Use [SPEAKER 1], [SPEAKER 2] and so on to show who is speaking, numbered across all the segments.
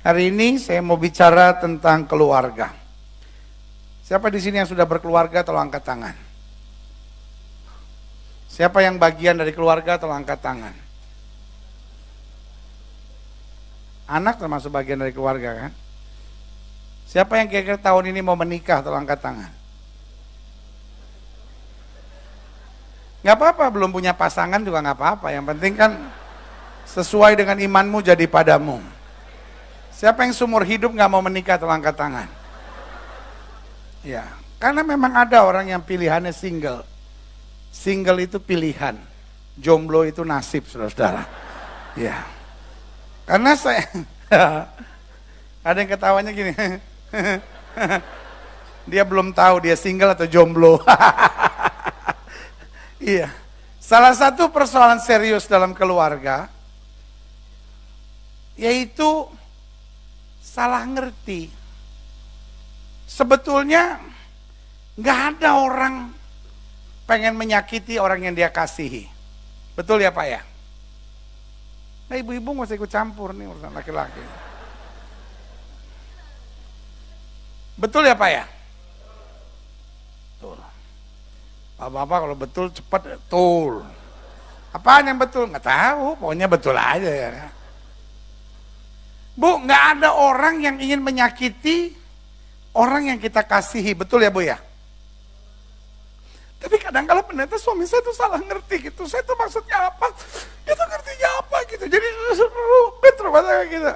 [SPEAKER 1] Hari ini saya mau bicara tentang keluarga. Siapa di sini yang sudah berkeluarga, tolong angkat tangan. Siapa yang bagian dari keluarga, tolong angkat tangan. Anak termasuk bagian dari keluarga kan? Siapa yang kira-kira tahun ini mau menikah, tolong angkat tangan. Gak apa-apa, belum punya pasangan juga gak apa-apa. Yang penting kan sesuai dengan imanmu jadi padamu. Siapa yang seumur hidup gak mau menikah, tolong angkat tangan. Ya, karena memang ada orang yang pilihannya single. Single itu pilihan, jomblo itu nasib, saudara-saudara. Ya, karena saya ada yang ketawanya gini. Dia belum tahu dia single atau jomblo. Iya, salah satu persoalan serius dalam keluarga yaitu salah ngerti. Sebetulnya nggak ada orang pengen menyakiti orang yang dia kasihi. Betul ya Pak ya? Nah ibu-ibu nggak usah ikut campur nih urusan laki-laki. Betul ya Pak ya? Betul. Bapak-bapak kalau betul cepat betul. Apaan yang betul? Nggak tahu, pokoknya betul aja ya. Bu, nggak ada orang yang ingin menyakiti orang yang kita kasihi, betul ya Bu ya? Tapi kadang-kadang pendeta suami saya tuh salah ngerti gitu, saya tuh maksudnya apa? Dia tuh ngertinya apa gitu, jadi rumit rumah tangga gitu.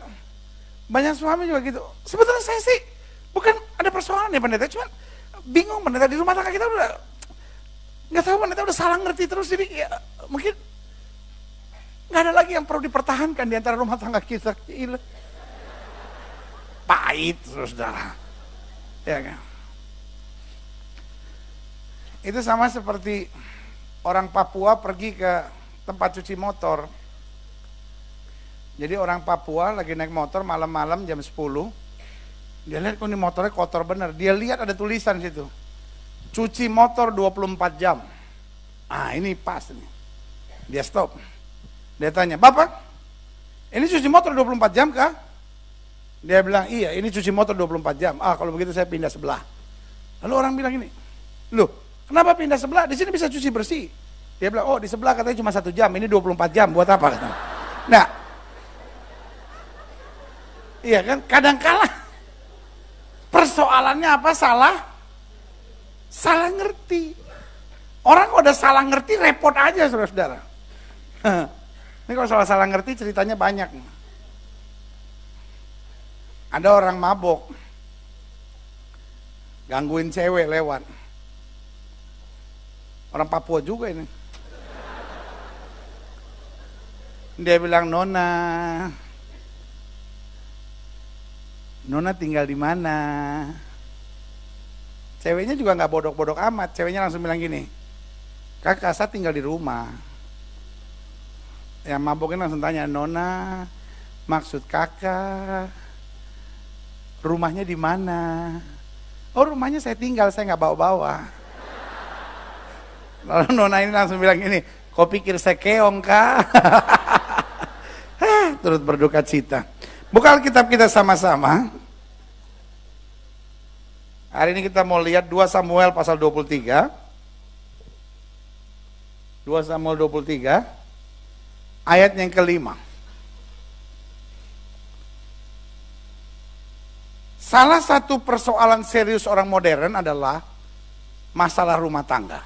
[SPEAKER 1] Banyak suami juga gitu. Sebetulnya saya sih bukan ada persoalan ya pendeta, cuman bingung pendeta di rumah tangga kita udah nggak tahu pendeta udah salah ngerti terus, jadi ya mungkin nggak ada lagi yang perlu dipertahankan di antara rumah tangga kita. Gila. Pahit, saudara. Ya kan? Itu sama seperti orang Papua pergi ke tempat cuci motor. Jadi orang Papua lagi naik motor malam-malam jam 10. Dia lihat kok ini motornya kotor bener. Dia lihat ada tulisan situ. Cuci motor 24 jam. Ah, ini pas nih. Dia stop. Dia tanya, "Bapak, ini cuci motor 24 jam kah?" Dia bilang, "Iya, ini cuci motor 24 jam. Ah, kalau begitu saya pindah sebelah." Lalu orang bilang gini, "Loh, kenapa pindah sebelah? Di sini bisa cuci bersih." Dia bilang, "Oh, di sebelah katanya cuma 1 jam, ini 24 jam, buat apa?" Nah, iya kan, kadang-kala persoalannya apa? Salah ngerti. Orang kalau udah salah ngerti, repot aja, saudara-saudara. Ini kalau salah ngerti ceritanya banyak. Ada orang mabok, gangguin cewek lewat. Orang Papua juga ini. Dia bilang, Nona tinggal di mana?" Ceweknya juga nggak bodok-bodok amat. Ceweknya langsung bilang gini, "Kakak, saya tinggal di rumah." Yang maboknya langsung tanya, "Nona, maksud kakak rumahnya di mana?" "Oh, rumahnya saya tinggal, saya nggak bawa-bawa." Lalu Nona ini langsung bilang gini, "Kau pikir saya keong kah?" Turut berduka cita. Buka Alkitab kita sama-sama. Hari ini kita mau lihat 2 Samuel pasal 23. 2 Samuel 23 ayat yang kelima. Salah satu persoalan serius orang modern adalah masalah rumah tangga.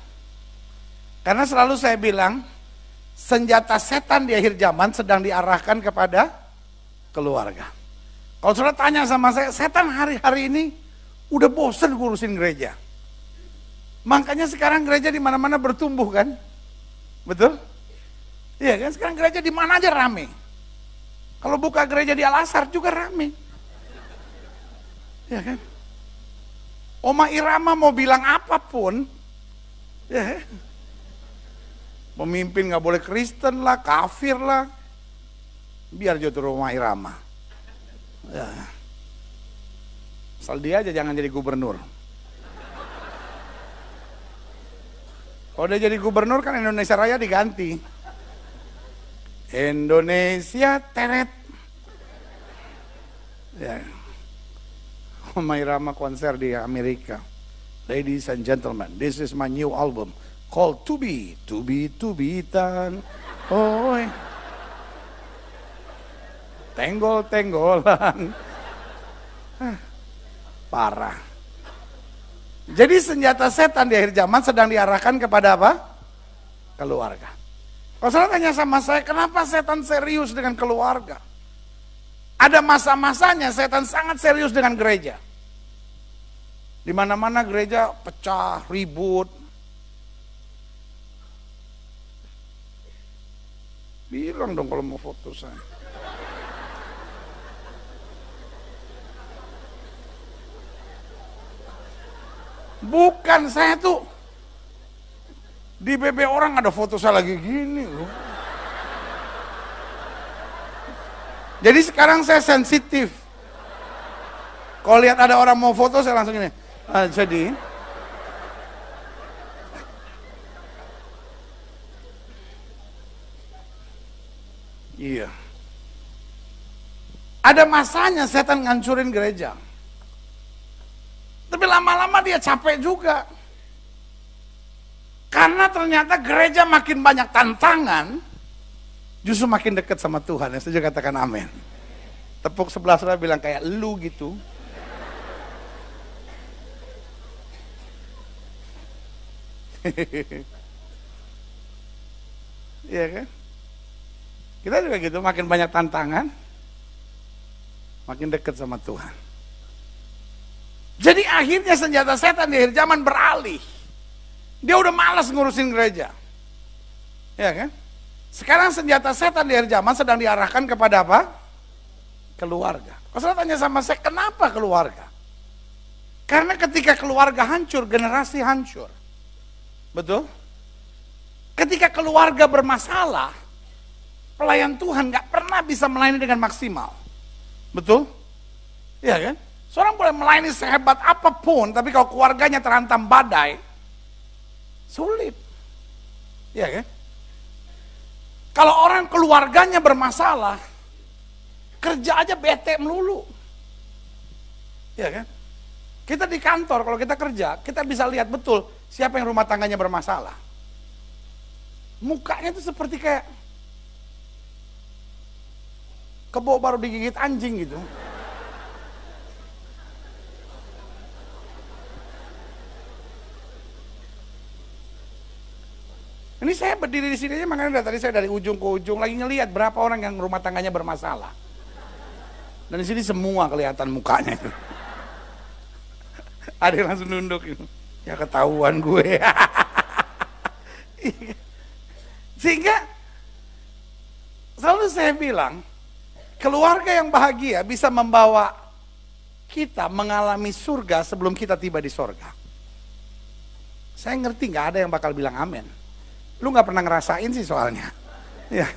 [SPEAKER 1] Karena selalu saya bilang, senjata setan di akhir zaman sedang diarahkan kepada keluarga. Kalau saudara tanya sama saya, setan hari-hari ini udah bosen ngurusin gereja. Makanya sekarang gereja di mana-mana bertumbuh kan? Betul? Iya kan, sekarang gereja di mana aja rame. Kalau buka gereja di Al-Azhar juga rame. Ya kan? Oma Irama mau bilang apapun, ya, pemimpin nggak boleh Kristen lah, kafir lah, biar jatuh Oma Irama. Ya. Asal dia aja jangan jadi gubernur. Kalau dia jadi gubernur kan Indonesia Raya diganti. Indonesia teret. Ya. Rhoma Irama konser di Amerika. Ladies and gentlemen, this is my new album called To Be, To Be, To Be Tan. Oh, tenggol-tenggolan. Parah. Jadi senjata setan di akhir zaman sedang diarahkan kepada apa? Keluarga. Kalau saudara tanya sama saya, kenapa setan serius dengan keluarga? Ada masa-masanya setan sangat serius dengan gereja. Di mana-mana gereja pecah, ribut. Bilang dong kalau mau foto saya. Bukan, saya tuh di BB orang ada foto saya lagi gini loh. Jadi sekarang saya sensitif. Kalau lihat ada orang mau foto saya langsung ini. Jadi iya. Ada masanya setan ngancurin gereja. Tapi lama-lama dia capek juga. Karena ternyata gereja makin banyak tantangan, justru makin dekat sama Tuhan. Yang setuju katakan amin. Tepuk sebelah saudara bilang kayak lu gitu. Iya kan? Kita juga gitu, makin banyak tantangan, makin dekat sama Tuhan. Jadi akhirnya senjata setan di akhir zaman beralih. Dia udah malas ngurusin gereja. Ya kan? Sekarang senjata setan di akhir zaman sedang diarahkan kepada apa? Keluarga. Kalau saya tanya sama saya, kenapa keluarga? Karena ketika keluarga hancur, generasi hancur. Betul? Ketika keluarga bermasalah, pelayan Tuhan gak pernah bisa melayani dengan maksimal. Betul? Iya kan? Seorang boleh melayani sehebat apapun, tapi kalau keluarganya terhantam badai, sulit. Iya kan? Kalau orang keluarganya bermasalah, kerja aja bete melulu. Iya kan? Kita di kantor, kalau kita kerja, kita bisa lihat betul siapa yang rumah tangganya bermasalah. Mukanya tuh seperti kayak kebo baru digigit anjing gitu. Ini saya berdiri di sini aja, makanya tadi saya dari ujung ke ujung lagi ngelihat berapa orang yang rumah tangganya bermasalah. Dan di sini semua kelihatan mukanya itu. Ada yang langsung nunduk gitu. Ya ketahuan gue. Sehingga selalu saya bilang, keluarga yang bahagia bisa membawa kita mengalami surga sebelum kita tiba di surga. Saya ngerti gak ada yang bakal bilang amin. Lu gak pernah ngerasain sih soalnya. Ya.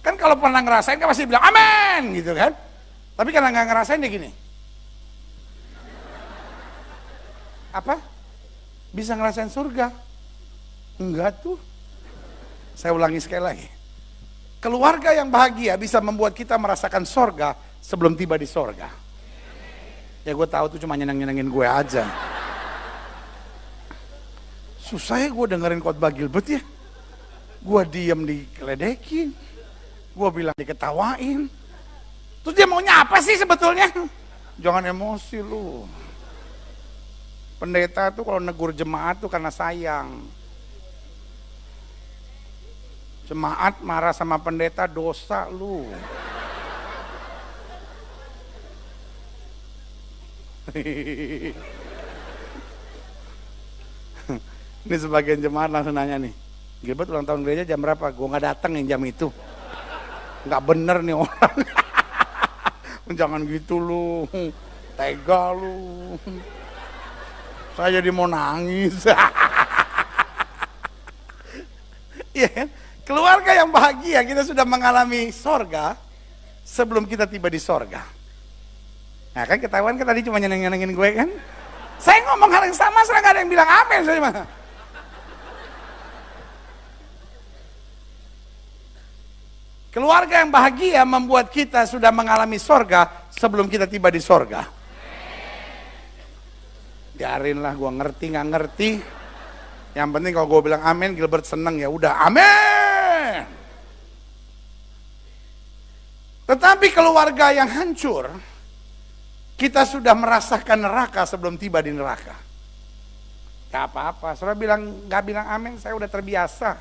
[SPEAKER 1] Kan kalau pernah ngerasain kan pasti bilang amin gitu kan. Tapi karena gak ngerasain dia gini. Apa? Bisa ngerasain surga? Enggak tuh. Saya ulangi sekali lagi. Keluarga yang bahagia bisa membuat kita merasakan surga sebelum tiba di surga. Ya gue tahu tuh cuma nyenengin gue aja. Susah ya gue dengerin khotbah Gilbert ya. Gue diem dikeledekin. Gue bilang diketawain. Terus dia maunya apa sih sebetulnya? Jangan emosi lu. Pendeta tuh kalau negur jemaat tuh karena sayang. Jemaat marah sama pendeta, dosa lu. Ini sebagian jemaat langsung nanya nih, Gilbert ulang tahun gereja jam berapa? Gue gak datang yang jam itu. Gak bener nih orang. Jangan gitu lu, tega lu. Saya jadi mau nangis. Iya kan? Keluarga yang bahagia, kita sudah mengalami sorga sebelum kita tiba di sorga. Nah kan ketahuan kan tadi cuma nyenengin gue kan. Saya ngomong hal yang sama, saya gak ada yang bilang amin. Saya mah. Keluarga yang bahagia membuat kita sudah mengalami sorga sebelum kita tiba di sorga? Biarinlah gue ngerti nggak ngerti. Yang penting kalau gue bilang amin, Gilbert seneng, ya udah amin. Tetapi keluarga yang hancur, kita sudah merasakan neraka sebelum tiba di neraka. Gak apa-apa, saudara gak bilang amin, saya udah terbiasa.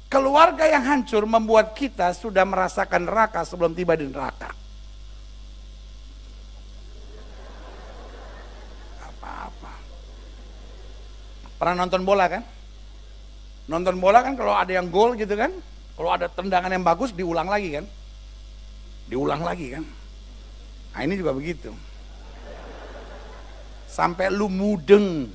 [SPEAKER 1] Keluarga yang hancur membuat kita sudah merasakan neraka sebelum tiba di neraka. Apa-apa. Pernah nonton bola kan? Nonton bola kan kalau ada yang gol gitu kan? Kalau ada tendangan yang bagus diulang lagi kan? Diulang lagi kan? Nah ini juga begitu. Sampai lu mudeng.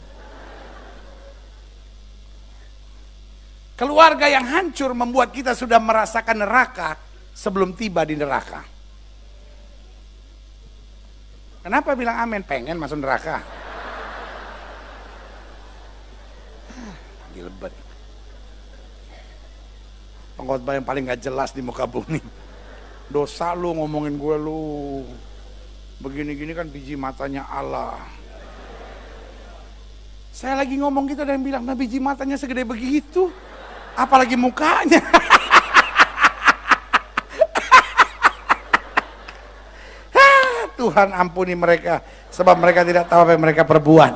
[SPEAKER 1] Keluarga yang hancur membuat kita sudah merasakan neraka sebelum tiba di neraka. Kenapa bilang amin? Pengen masuk neraka. Gilbert. Pengkhotbah yang paling gak jelas di muka bumi. Dosa lu ngomongin gue lu. Begini-gini kan biji matanya Allah. Saya lagi ngomong gitu dan bilang, nah biji matanya segede begitu. Apalagi mukanya. Tuhan ampuni mereka, sebab mereka tidak tahu apa yang mereka perbuat.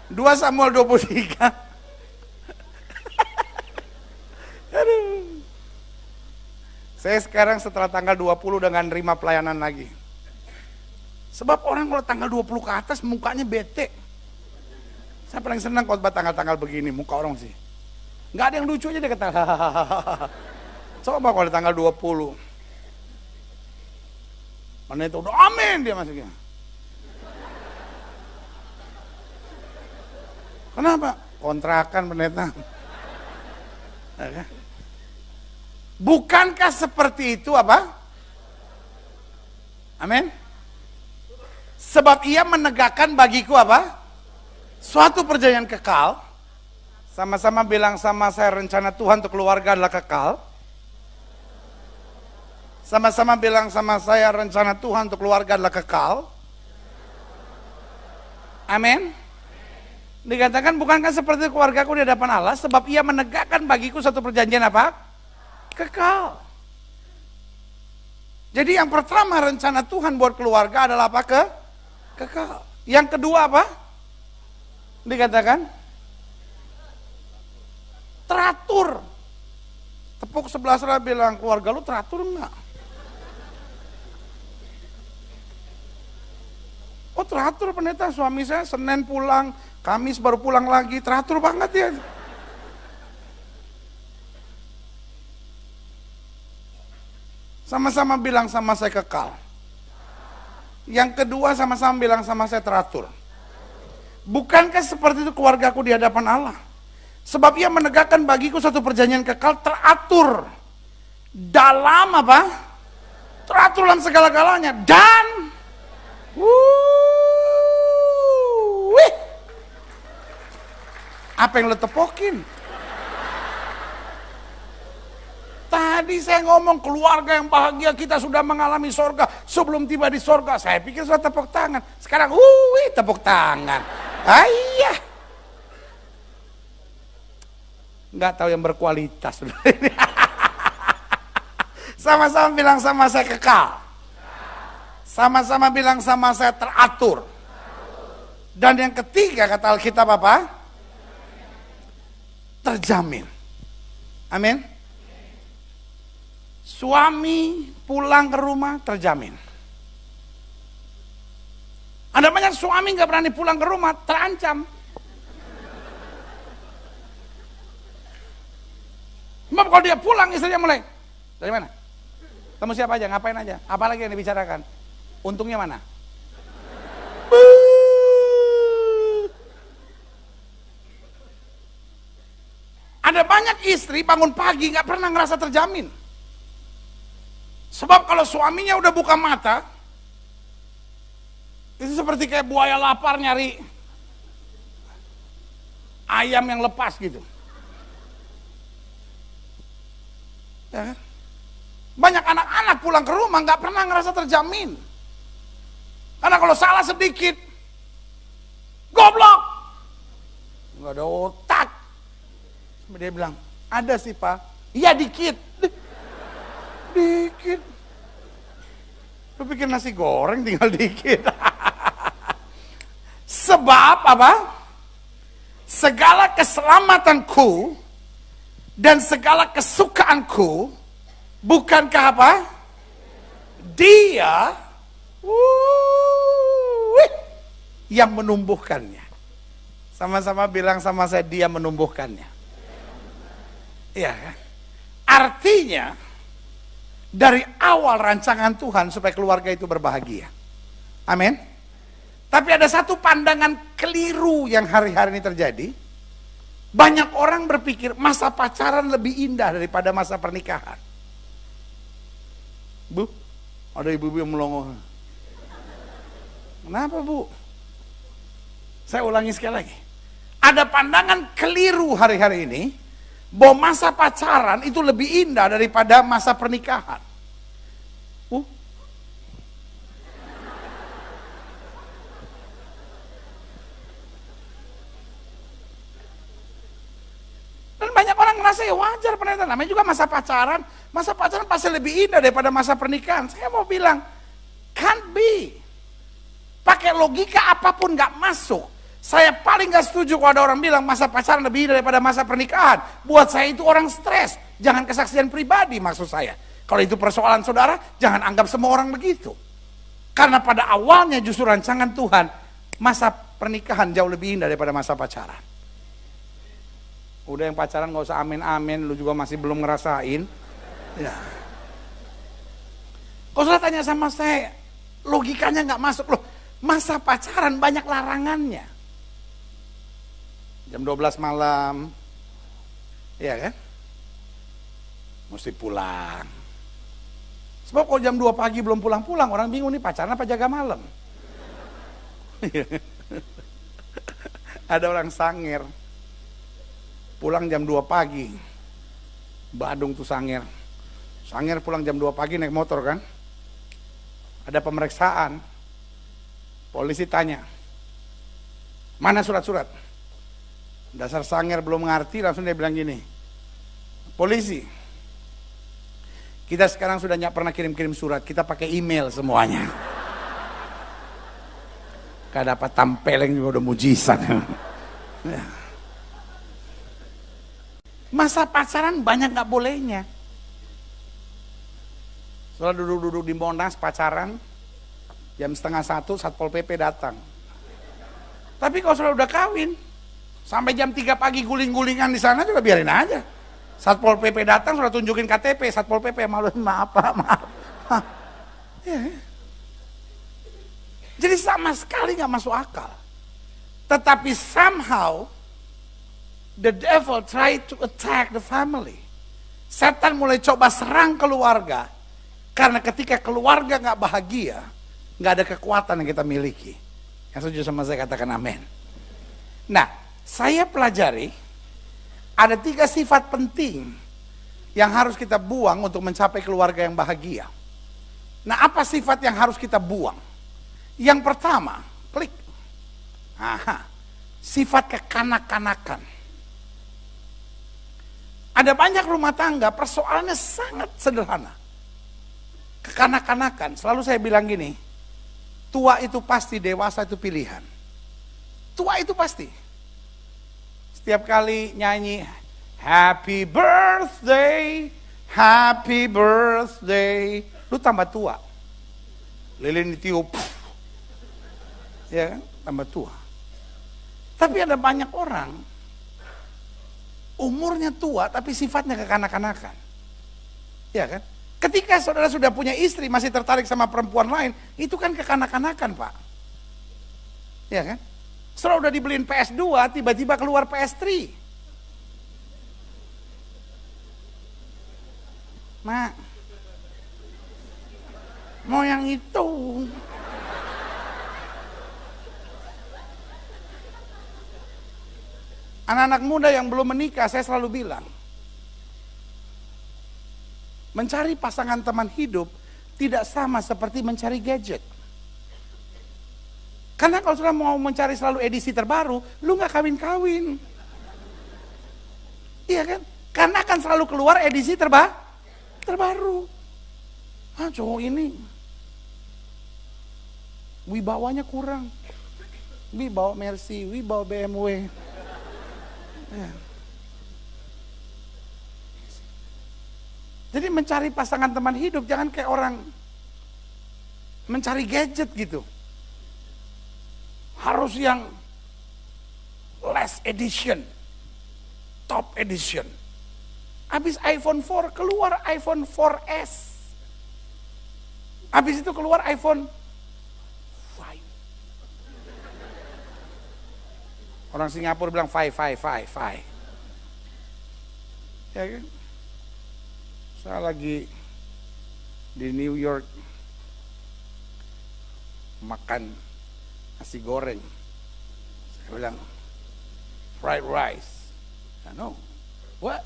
[SPEAKER 1] 2 Samuel 23. Aduh. Saya sekarang setelah tanggal 20 dengan nerima pelayanan lagi. Sebab orang kalau tanggal 20 ke atas mukanya bete. Saya paling senang khotbah tanggal-tanggal begini, muka orang sih. Nggak ada yang lucu aja dia kata. Coba kalau di tanggal 20. Mana itu udah amin dia masuknya. Kenapa? Kontrakan pendeta. Bukankah seperti itu apa? Amin. Sebab ia menegakkan bagiku apa? Suatu perjanjian kekal. Sama-sama bilang sama saya, rencana Tuhan untuk keluarga adalah kekal. Sama-sama bilang sama saya, rencana Tuhan untuk keluarga adalah kekal. Amin. Dikatakan bukankah seperti keluargaku di hadapan Allah, sebab ia menegakkan bagiku satu perjanjian apa? Kekal. Jadi yang pertama rencana Tuhan buat keluarga adalah apa? Kekal. Yang kedua apa? Dikatakan teratur. Tepuk sebelah saudara bilang, keluarga lu teratur enggak? Oh teratur pendeta, suami saya Senin pulang, Kamis baru pulang lagi, teratur banget ya. Sama-sama bilang sama saya kekal. Yang kedua sama-sama bilang sama saya teratur. Bukankah seperti itu keluargaku di hadapan Allah? Sebab ia menegakkan bagiku satu perjanjian kekal teratur dalam apa? Teratur dalam segala-galanya dan apa yang lo tepokin? Tadi saya ngomong keluarga yang bahagia, kita sudah mengalami sorga sebelum tiba di sorga. Saya pikir sudah tepuk tangan. Sekarang tepuk tangan. Ayah. Nggak tahu yang berkualitas. Sama-sama bilang sama saya kekal. Sama-sama bilang sama saya teratur. Dan yang ketiga kata Alkitab apa? Terjamin. Amin. Suami pulang ke rumah terjamin. Ada banyak suami nggak berani pulang ke rumah, terancam. Sebab kalau dia pulang istrinya mulai, dari mana? Temu siapa aja, ngapain aja, apalagi yang dibicarakan? Untungnya mana? Ada banyak istri bangun pagi nggak pernah ngerasa terjamin. Sebab kalau suaminya udah buka mata, itu seperti kayak buaya lapar nyari ayam yang lepas gitu. Ya kan? Banyak anak-anak pulang ke rumah nggak pernah ngerasa terjamin. Karena kalau salah sedikit, goblok, nggak ada otak. Dia bilang, ada sih Pak. Iya dikit. Dikit. Lu pikir nasi goreng tinggal dikit. Sebab apa? Segala keselamatanku dan segala kesukaanku, bukankah apa? Dia yang menumbuhkannya. Sama-sama bilang sama saya, dia menumbuhkannya. Iya kan? Artinya dari awal rancangan Tuhan supaya keluarga itu berbahagia. Amin. Tapi ada satu pandangan keliru yang hari-hari ini terjadi. Banyak orang berpikir masa pacaran lebih indah daripada masa pernikahan. Bu, ada ibu-ibu yang melongo. Kenapa Bu? Saya ulangi sekali lagi. Ada pandangan keliru hari-hari ini bahwa masa pacaran itu lebih indah daripada masa pernikahan. Dan banyak orang ngerasa ya wajar pernikahan, namanya juga masa pacaran pasti lebih indah daripada masa pernikahan. Saya mau bilang, can't be. Pakai logika apapun gak masuk. Saya paling gak setuju kalau ada orang bilang masa pacaran lebih indah daripada masa pernikahan. Buat saya itu orang stres. Jangan kesaksian pribadi maksud saya. Kalau itu persoalan saudara, jangan anggap semua orang begitu. Karena pada awalnya justru rancangan Tuhan, masa pernikahan jauh lebih indah daripada masa pacaran. Udah yang pacaran gak usah amin-amin, lu juga masih belum ngerasain. Ya. Kalau saudara tanya sama saya, logikanya gak masuk loh. Masa pacaran banyak larangannya. Jam 12 malam, iya kan? Mesti pulang. Sebab kalau jam 2 pagi belum pulang-pulang, orang bingung nih pacaran apa jaga malam. Ada orang Sangir, pulang jam 2 pagi, Badung tuh Sangir. Sangir pulang jam 2 pagi naik motor kan? Ada pemeriksaan, polisi tanya, mana surat-surat? Dasar Sangir belum ngerti, langsung dia bilang gini, polisi, kita sekarang sudah nggak pernah kirim-kirim surat, kita pakai email semuanya. Gak dapat tampeleng juga udah mujizat. Masa pacaran banyak gak bolehnya. Soalnya duduk-duduk di Monas pacaran, jam 12:30 Satpol PP datang. Tapi kalau sudah kawin, sampai jam 3 pagi guling-gulingan di sana juga biarin aja. Satpol PP datang sudah tunjukin KTP, Satpol PP malu, maaf Pak, maaf. Ya. Jadi sama sekali nggak masuk akal. Tetapi somehow the devil tried to attack the family. Setan mulai coba serang keluarga, karena ketika keluarga nggak bahagia, nggak ada kekuatan yang kita miliki. Yang setuju sama saya katakan amin. Nah, saya pelajari ada 3 sifat penting yang harus kita buang untuk mencapai keluarga yang bahagia. Nah, apa sifat yang harus kita buang? Yang pertama, klik. Sifat kekanak-kanakan. Ada banyak rumah tangga persoalannya sangat sederhana. Kekanak-kanakan, selalu saya bilang gini, tua itu pasti, dewasa itu pilihan. Tua itu pasti. Setiap kali nyanyi happy birthday, lu tambah tua. Lilin ditiup, ya kan, tambah tua. Tapi ada banyak orang umurnya tua tapi sifatnya kekanak-kanakan, ya kan? Ketika saudara sudah punya istri masih tertarik sama perempuan lain, itu kan kekanak-kanakan Pak, ya kan? Saudara udah dibeliin PS2, tiba-tiba keluar PS3. Mak, mau yang itu. Anak-anak muda yang belum menikah, saya selalu bilang, Mencari pasangan teman hidup tidak sama seperti mencari gadget. Karena kalau sudah mau mencari selalu edisi terbaru, lu nggak kawin-kawin. Iya kan? Karena akan selalu keluar edisi terbaru. Ah, cowok ini wibawanya kurang. Bawa Mercy, bawa BMW. Ya. Jadi mencari pasangan teman hidup jangan kayak orang mencari gadget gitu. Harus yang last edition, top edition. Habis iPhone 4 keluar iPhone 4S. Habis itu keluar iPhone 5. Orang Singapura bilang 5. Ya kan? Saya lagi di New York makan nasi goreng. Saya bilang fried rice. No. What?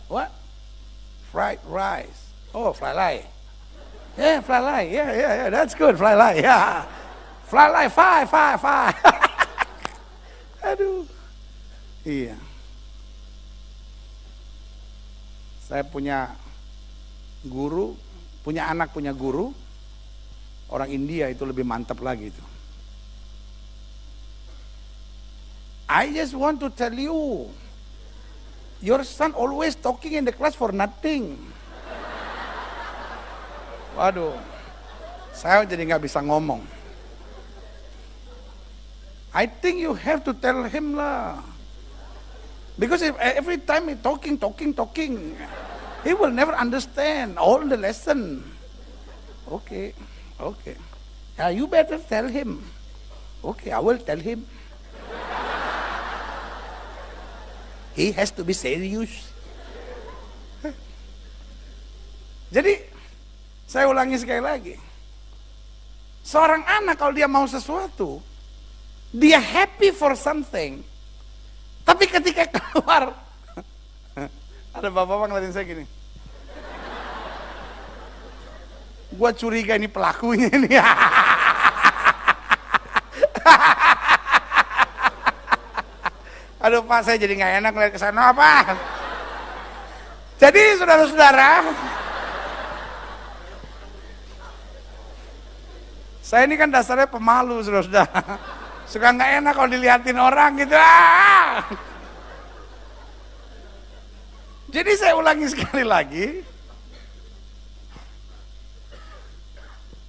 [SPEAKER 1] Fried rice. Oh, fly lai. Yeah, fly lai. Yeah, that's good, fly lai. Yeah. Fly lai 5. Aduh. Iya. Saya punya anak punya guru, orang India itu lebih mantap lagi itu. I just want to tell you, your son always talking in the class for nothing. Waduh, saya jadi nggak bisa ngomong. I think you have to tell him lah, because every time he talking. He will never understand all the lesson. Okay. Yeah, you better tell him. Okay, I will tell him. He has to be serious. Jadi, saya ulangi sekali lagi. Seorang anak kalau dia mau sesuatu, dia happy for something. Tapi ketika keluar, ada bapak-bapak ngeliatin saya gini. Gua curiga ini pelakunya nih. Aduh Pak, saya jadi nggak enak ngeliat ke sana apa. Jadi saudara-saudara, saya ini kan dasarnya pemalu saudara-saudara. Suka nggak enak kalau diliatin orang gitu. Jadi saya ulangi sekali lagi.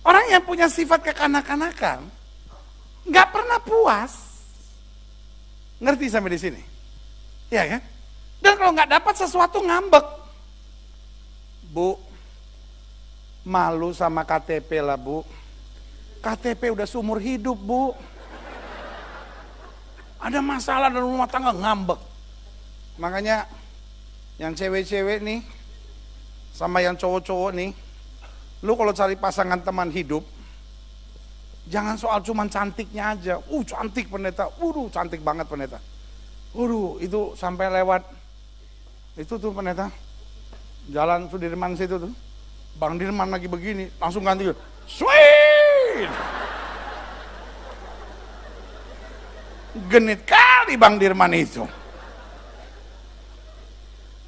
[SPEAKER 1] Orang yang punya sifat kekanak-kanakan nggak pernah puas. Ngerti sampai di sini? Iya kan? Dan kalau nggak dapat sesuatu ngambek. Bu, malu sama KTP lah Bu. KTP udah seumur hidup Bu. Ada masalah dalam rumah tangga ngambek. Makanya yang cewek-cewek nih sama yang cowok-cowok nih, lu kalau cari pasangan teman hidup, jangan soal cuman cantiknya aja. Cantik pendeta. Cantik banget pendeta. Itu sampai lewat itu tuh pendeta. Jalan Sudirman situ tuh. Bang Dirman lagi begini, langsung ganti. Sweet. Genit kali Bang Dirman itu.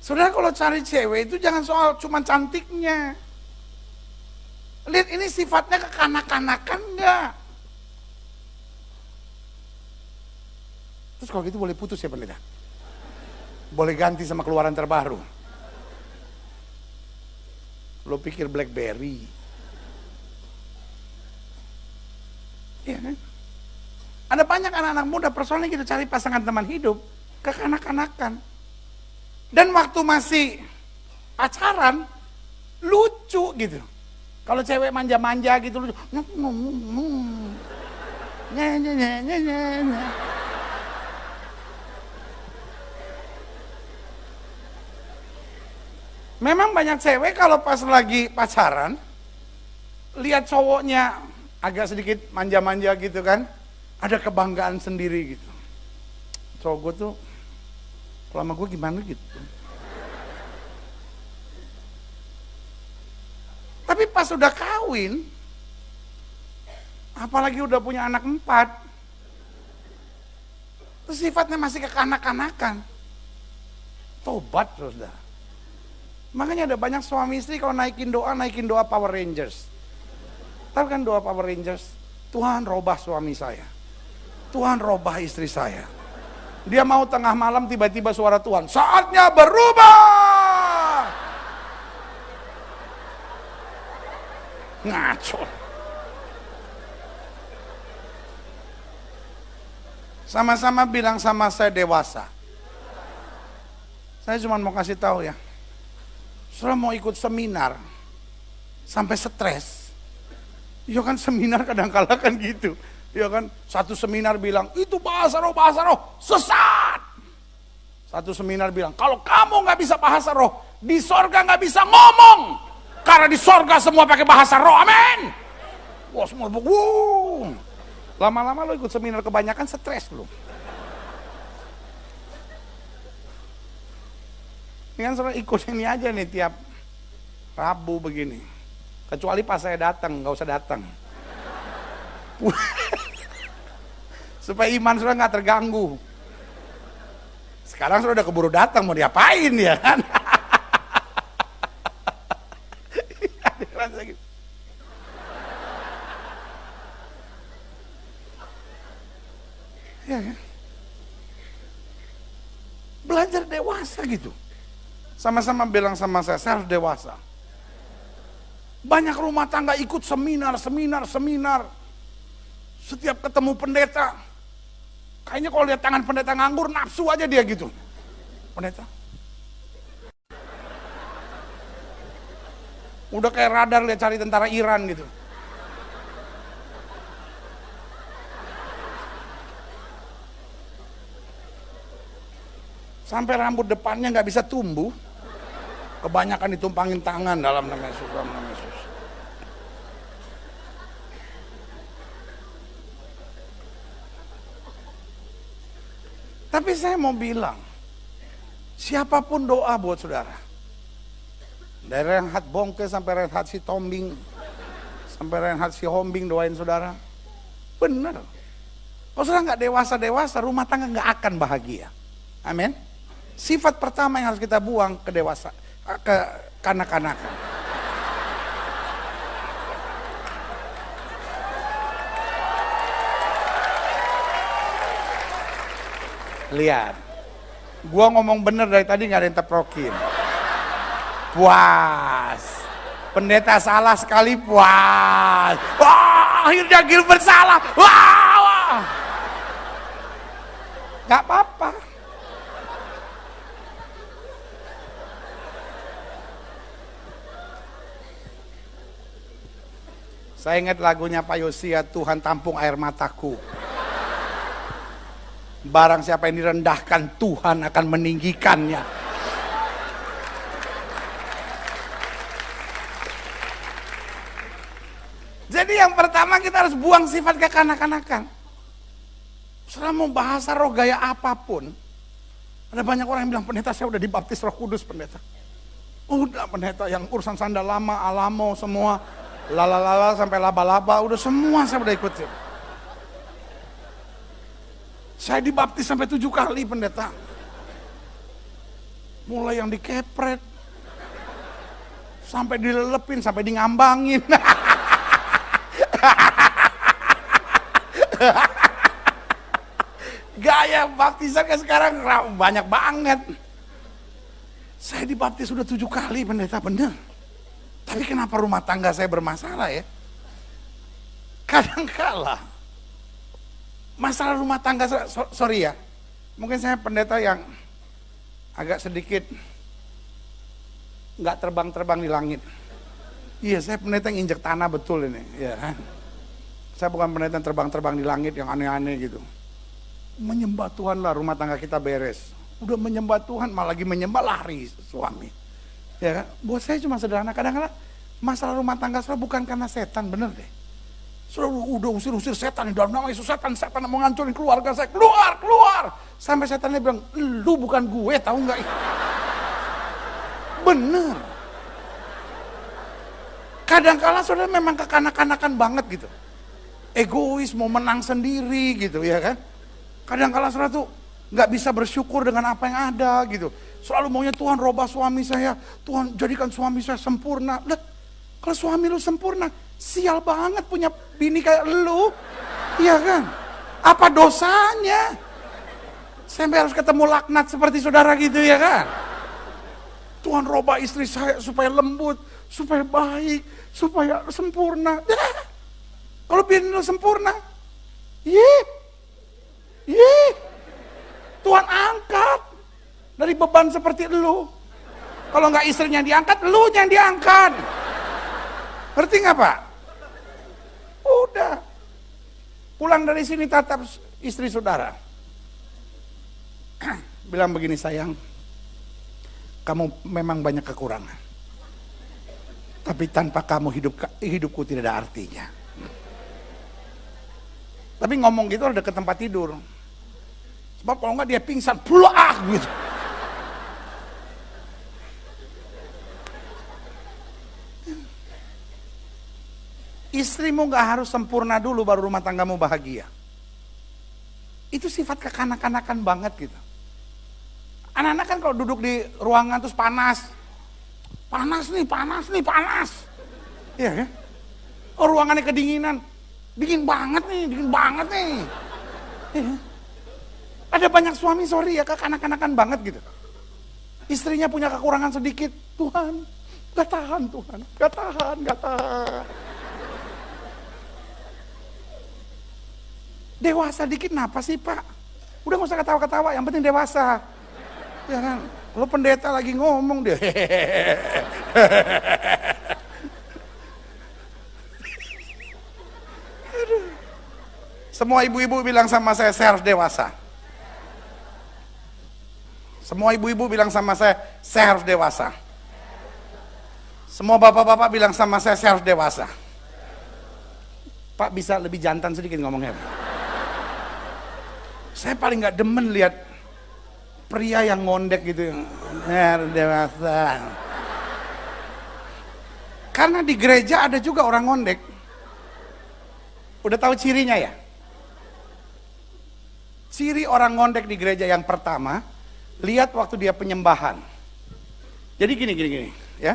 [SPEAKER 1] Saudara kalau cari cewek itu jangan soal cuman cantiknya. Lihat ini sifatnya kekanak-kanakan enggak? Terus kalau gitu boleh putus ya pendeta? Boleh ganti sama keluaran terbaru. Lo pikir BlackBerry? Iya kan? Ada banyak anak-anak muda persoalannya gitu cari pasangan teman hidup kekanak-kanakan. Dan waktu masih pacaran lucu gitu. Kalau cewek manja-manja gitu lucu. Memang banyak cewek kalau pas lagi pacaran lihat cowoknya agak sedikit manja-manja gitu kan, ada kebanggaan sendiri gitu. Cowok gue tuh kalau sama gue gimana gitu. Tapi pas udah kawin, apalagi udah punya anak 4, terus sifatnya masih kekanak-kanakan. Tobat, saudara. Makanya ada banyak suami istri kalau naikin doa Power Rangers. Tahu kan doa Power Rangers? Tuhan robah suami saya. Tuhan robah istri saya. Dia mau tengah malam tiba-tiba suara Tuhan, saatnya berubah. Ngaco. Sama-sama bilang sama saya dewasa. Saya cuma mau kasih tahu ya. Saudara mau ikut seminar sampai stres. Ya kan seminar kadang-kala kan gitu. Ya kan satu seminar bilang itu bahasa roh sesat. Satu seminar bilang kalau kamu nggak bisa bahasa roh di sorga nggak bisa ngomong karena di sorga semua pakai bahasa roh. Amin. Wah semua lama-lama lo ikut seminar kebanyakan stres lo. Ini kan saudara ikut ini aja nih tiap Rabu begini. Kecuali pas saya datang, nggak usah datang. Supaya iman saudara nggak terganggu. Sekarang saudara udah keburu datang, mau diapain ya kan? Ya, kan? Belajar dewasa gitu. Sama-sama bilang sama saya harus dewasa. Banyak rumah tangga ikut seminar. Setiap ketemu pendeta, kayaknya kalau lihat tangan pendeta nganggur, nafsu aja dia gitu. Pendeta. Udah kayak radar lihat cari tentara Iran gitu. Sampai rambut depannya nggak bisa tumbuh. Kebanyakan ditumpangin tangan dalam nama Yesus, dalam nama Yesus. Tapi saya mau bilang, siapapun doa buat saudara. Dari Reinhard Bongke sampai Reinhard si Tombing, sampai Reinhard si Hombing doain saudara. Bener. Kalau saudara nggak dewasa-dewasa, rumah tangga nggak akan bahagia. Amin. Sifat pertama yang harus kita buang ke dewasa, ke kanak-kanakan. Lihat, gua ngomong bener dari tadi nggak ada yang teprokin. Puas. Pendeta salah sekali puas. Wah, akhirnya Gilbert salah. Wah. Gak apa-apa. Saya ingat lagunya Pak Yosia, Tuhan tampung air mataku. Barang siapa yang direndahkan, Tuhan akan meninggikannya. Jadi yang pertama kita harus buang sifat kekanak-kanakan. Setelah mau bahasa roh gaya apapun, ada banyak orang yang bilang, pendeta saya udah dibaptis Roh Kudus pendeta. Udah pendeta yang urusan sandal lama, alamo semua, lala sampai laba-laba, udah semua saya udah ikutin. Saya dibaptis sampai 7 kali pendeta. Mulai yang dikepret, sampai dilelepin, sampai di ngambangin. Gaya baptisan kan sekarang banyak banget. Saya dibaptis sudah 7 kali pendeta, bener. Tapi kenapa rumah tangga saya bermasalah ya? Kadang-kala masalah rumah tangga, sorry ya, mungkin saya pendeta yang agak sedikit nggak terbang-terbang di langit. Iya, saya pendeta yang injek tanah betul ini, ya kan? Saya bukan pendeta yang terbang-terbang di langit yang aneh-aneh gitu. Menyembah Tuhan lah, rumah tangga kita beres. Udah menyembah Tuhan, malah lagi menyembah lari suami. Ya kan? Buat saya cuma sederhana. Kadang-kadang masalah rumah tangga saya bukan karena setan, bener deh. Sudah udah usir-usir setan di dalam nama Yesus, setan mau ngancurin keluarga saya, keluar. Sampai setannya bilang, lu bukan gue, tahu nggak? Bener. Kadang-kala saudara memang kekanak-kanakan banget gitu. Egois, mau menang sendiri gitu ya kan. Kadang-kala saudara tuh nggak bisa bersyukur dengan apa yang ada gitu. Selalu maunya Tuhan robah suami saya, Tuhan jadikan suami saya sempurna. Lihat, kalau suami lu sempurna, sial banget punya bini kayak lu. Iya kan? Apa dosanya? Sampai harus ketemu laknat seperti saudara gitu ya kan? Tuhan robah istri saya supaya lembut, supaya baik, supaya sempurna. Kalau bini lu sempurna, Tuhan angkat dari beban seperti lu. Kalau nggak istrinya diangkat, lu yang diangkat. Ngerti nggak Pak? Udah. Pulang dari sini tatap istri saudara. Bilang begini, sayang, kamu memang banyak kekurangan. Tapi tanpa kamu hidupku tidak ada artinya. Tapi ngomong gitu ada ke tempat tidur. Sebab kalau enggak dia pingsan, pulang gitu. Istrimu gak harus sempurna dulu baru rumah tanggamu bahagia. Itu sifat kekanak-kanakan banget gitu. Anak-anak kan kalau duduk di ruangan terus panas. Panas nih. Iya kan? Oh, ruangannya kedinginan. Dingin banget nih. Iya. Ada banyak suami, sorry ya, kekanak-kanakan banget gitu. Istrinya punya kekurangan sedikit, Tuhan, gak tahan Tuhan, gak tahan. Dewasa dikit kenapa sih Pak? Udah gak usah ketawa-ketawa, yang penting dewasa. Ya kan? Kalau pendeta lagi ngomong deh. Semua ibu-ibu bilang sama saya harus dewasa. Semua ibu-ibu bilang sama saya harus dewasa. Semua bapak-bapak bilang sama saya harus dewasa. Pak bisa lebih jantan sedikit ngomongnya. Saya paling gak demen lihat pria yang ngondek gitu. Harus dewasa. Karena di gereja ada juga orang ngondek. Udah tahu cirinya ya? Ciri orang ngondek di gereja yang pertama, lihat waktu dia penyembahan. Jadi gini ya.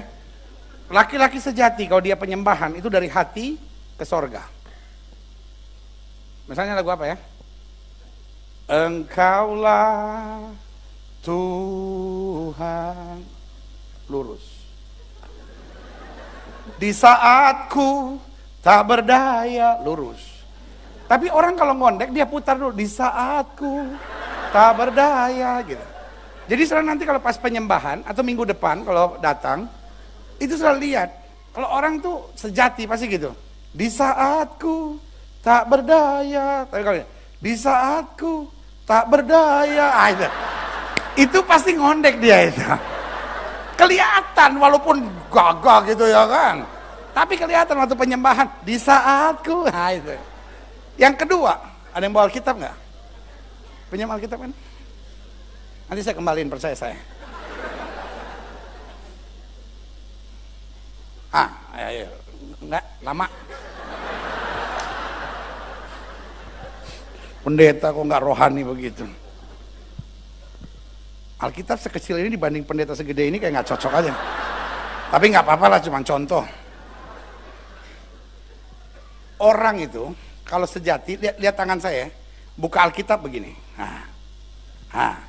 [SPEAKER 1] Laki-laki sejati kalau dia penyembahan itu dari hati ke sorga. Misalnya lagu apa ya? Engkaulah Tuhan, lurus. Di saatku tak berdaya, lurus. Tapi orang kalau ngondek dia putar dulu, di saatku tak berdaya gitu. Jadi sekarang nanti kalau pas penyembahan atau minggu depan kalau datang, itu selalu lihat. Kalau orang tuh sejati pasti gitu. Di saatku tak berdaya. Tapi kalau di saatku tak berdaya, itu pasti ngondek dia itu. Kelihatan walaupun gagah gitu ya kan. Tapi kelihatan waktu penyembahan, di saatku, itu. Yang kedua, ada yang bawa Alkitab nggak? Pinjam Alkitab kan? Nanti saya kembaliin, percaya saya. Ayo. Enggak, lama. Pendeta kok nggak rohani begitu. Alkitab sekecil ini dibanding pendeta segede ini kayak nggak cocok aja. Tapi nggak apa-apa lah, cuma contoh. Orang itu kalau sejati, lihat tangan saya, buka Alkitab begini.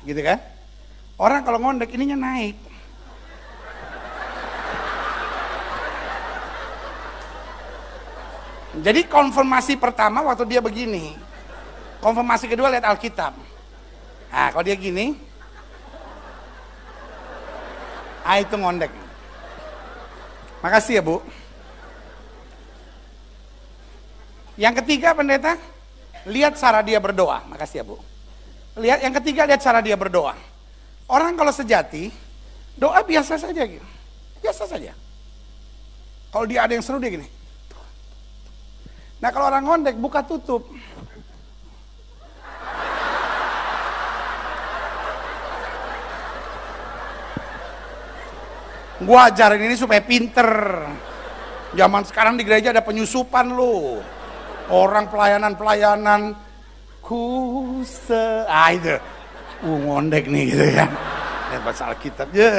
[SPEAKER 1] Gitu kan? Orang kalau ngondek ininya naik. Jadi konfirmasi pertama waktu dia begini. Konfirmasi kedua lihat Alkitab. Kalau dia gini, itu ngondek. Makasih ya Bu. Yang ketiga pendeta, lihat cara dia berdoa. Makasih ya Bu. Yang ketiga lihat cara dia berdoa. Orang kalau sejati, doa biasa saja gitu. Biasa saja. Kalau dia ada yang seru dia gini. Nah kalau orang ngondek buka tutup. Gua ajarin ini supaya pinter. Zaman sekarang di gereja ada penyusupan loh. Orang pelayanan itu. Ngondek nih gitu kan. Ya baca Alkitab ya.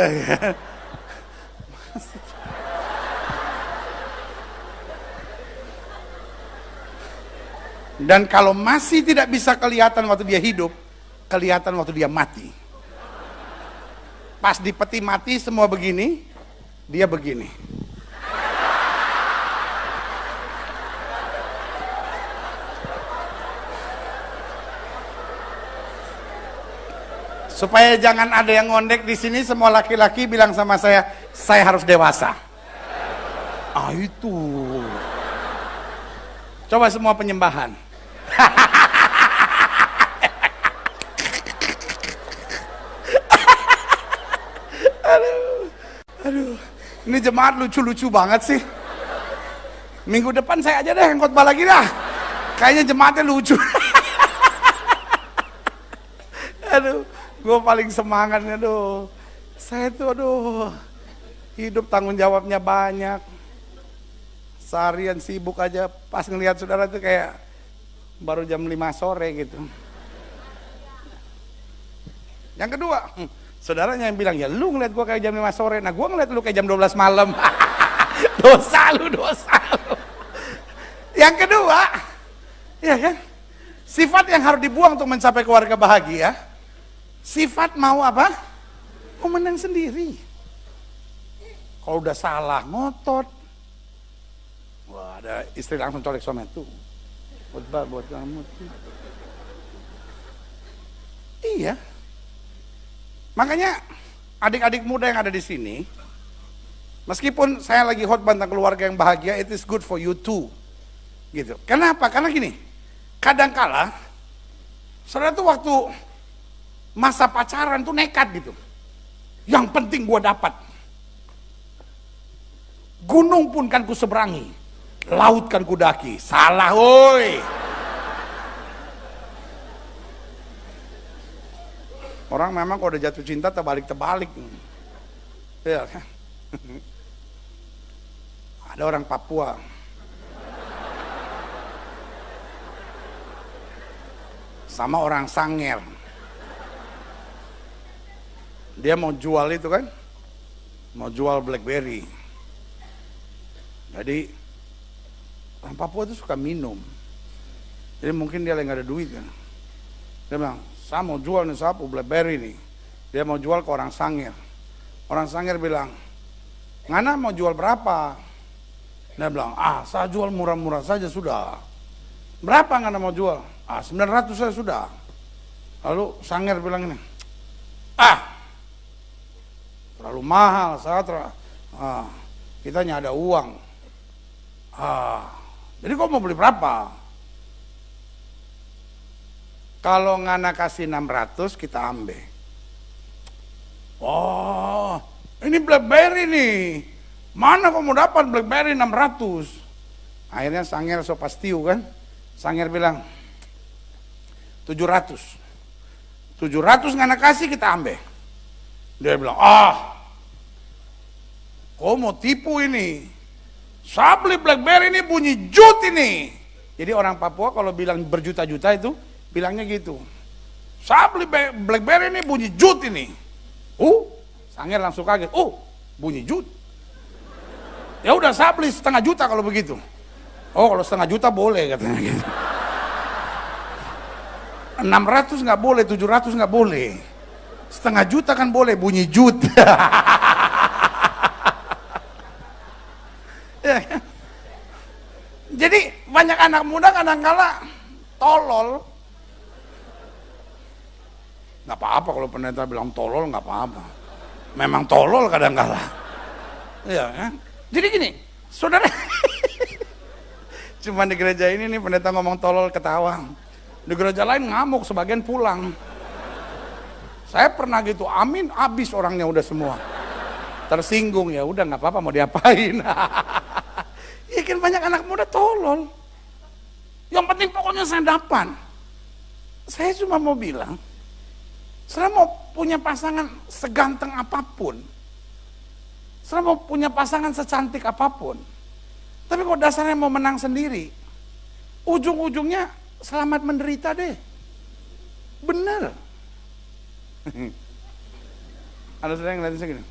[SPEAKER 1] Dan kalau masih tidak bisa kelihatan waktu dia hidup, kelihatan waktu dia mati. Pas di peti mati semua begini, dia begini. Supaya jangan ada yang ngondek di sini, semua laki-laki bilang sama saya harus dewasa. Itu. Coba semua penyembahan. Aduh, ini jemaat lucu-lucu banget sih. Minggu depan saya aja deh yang khotbah lagi dah. Kayaknya jemaatnya lucu. Aduh, gue paling semangatnya saya tuh hidup tanggung jawabnya banyak. Seharian sibuk aja, pas ngelihat saudara tuh kayak baru jam 5 sore gitu. Yang kedua, saudaranya yang bilang, ya lu ngeliat gua kayak jam 5 sore, nah gua ngeliat lu kayak jam 12 malam. dosa lu. Yang kedua, ya kan, sifat yang harus dibuang untuk mencapai keluarga bahagia, sifat mau apa? Mau menang sendiri. Kalau udah salah, ngotot. Wah, ada istri langsung colek suami tuh. Khotbah buat kamu tuh. Iya. Makanya adik-adik muda yang ada di sini, meskipun saya lagi khotbah tentang keluarga yang bahagia, it is good for you too. Gitu. Kenapa? Karena gini, kadangkala saudara tuh waktu masa pacaran tuh nekat gitu. Yang penting gua dapat. Gunung pun kan ku seberangi, laut kan ku daki. Salah, woi. Orang memang kalau udah jatuh cinta terbalik. Ya kan? Ada orang Papua. Sama orang Sangir. Dia mau jual itu kan? Mau jual BlackBerry. Jadi orang Papua itu suka minum. Jadi mungkin dia lagi gak ada duit kan. Dia bilang, saya mau jual nih sapu BlackBerry nih. Dia mau jual ke orang Sangir. Orang Sangir bilang, Ngana mau jual berapa? Dia bilang, saya jual murah-murah saja sudah. Berapa Ngana mau jual? 900 saya sudah. Lalu Sangir bilang ini, terlalu mahal, kita hanya ada uang. Jadi kok mau beli berapa? Kalau Ngana kasih 600 kita ambil. Oh, ini BlackBerry nih. Mana kok mau dapat BlackBerry 600? Akhirnya Sangir sopastiu kan. Sangir bilang 700. 700 Ngana kasih kita ambil. Dia bilang, kok mau tipu ini? Saya beli BlackBerry ini bunyi jut ini. Jadi orang Papua kalau bilang berjuta-juta itu bilangnya gitu. Saya beli BlackBerry ini bunyi jut ini. Sangir langsung kaget. Bunyi jut. Ya udah saya beli 0,5 juta kalau begitu. Kalau 0,5 juta boleh katanya gitu. 600 nggak boleh, 700 nggak boleh. 0,5 juta kan boleh, bunyi jut. Jadi banyak anak muda kadang-kala tolol. Nggak apa-apa kalau pendeta bilang tolol, nggak apa-apa. Memang tolol kadang-kala. Iya kan? Jadi gini, saudara. Cuma di gereja ini nih pendeta ngomong tolol ketawa. Di gereja lain ngamuk, sebagian pulang. Saya pernah gitu, amin, habis orangnya udah semua. Tersinggung, ya udah nggak apa-apa mau diapain. Ya kan banyak anak muda tolol. Yang penting pokoknya saya dapat. Saya cuma mau bilang, saya mau punya pasangan seganteng apapun. Saya mau punya pasangan secantik apapun. Tapi kalau dasarnya mau menang sendiri, ujung-ujungnya selamat menderita deh. Bener. Ada saudara yang ngeliatin saya gini.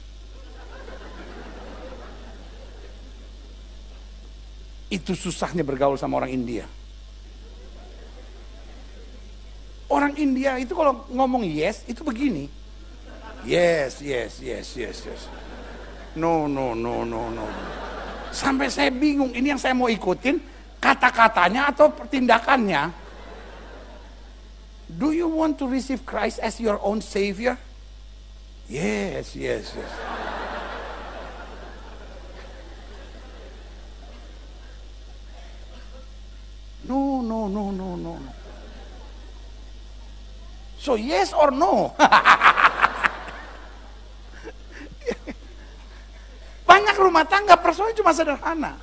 [SPEAKER 1] Itu susahnya bergaul sama orang India. Orang India itu kalau ngomong yes, itu begini. Yes. No. Sampai saya bingung, ini yang saya mau ikutin kata-katanya atau tindakannya. Do you want to receive Christ as your own Savior? Yes. No. So yes or no? Banyak rumah tangga persoalannya cuma sederhana.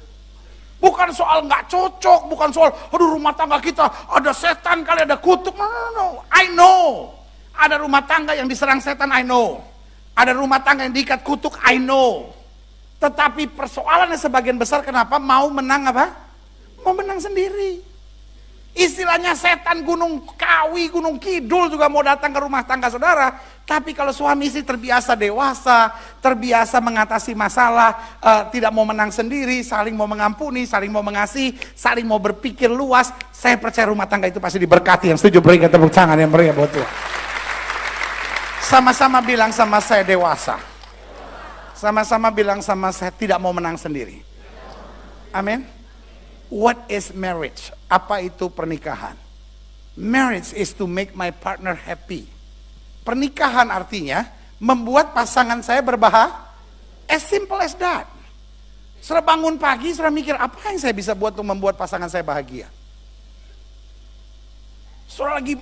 [SPEAKER 1] Bukan soal nggak cocok, bukan soal aduh rumah tangga kita ada setan kali, ada kutuk. No. I know. Ada rumah tangga yang diserang setan, I know. Ada rumah tangga yang diikat kutuk, I know. Tetapi persoalannya sebagian besar kenapa mau menang apa? Mau menang sendiri. Istilahnya setan gunung kawi, gunung kidul juga mau datang ke rumah tangga saudara. Tapi kalau suami istri terbiasa dewasa, terbiasa mengatasi masalah, tidak mau menang sendiri, saling mau mengampuni, saling mau mengasihi, saling mau berpikir luas, saya percaya rumah tangga itu pasti diberkati. Yang setuju berikan tepuk tangan yang meriah buat Tuhan. Sama-sama bilang sama saya dewasa. Sama-sama bilang sama saya tidak mau menang sendiri. Amin. What is marriage? Apa itu pernikahan? Marriage is to make my partner happy. Pernikahan artinya membuat pasangan saya berbahagia. As simple as that. Sudah bangun pagi, sudah mikir apa yang saya bisa buat untuk membuat pasangan saya bahagia. Sudah lagi,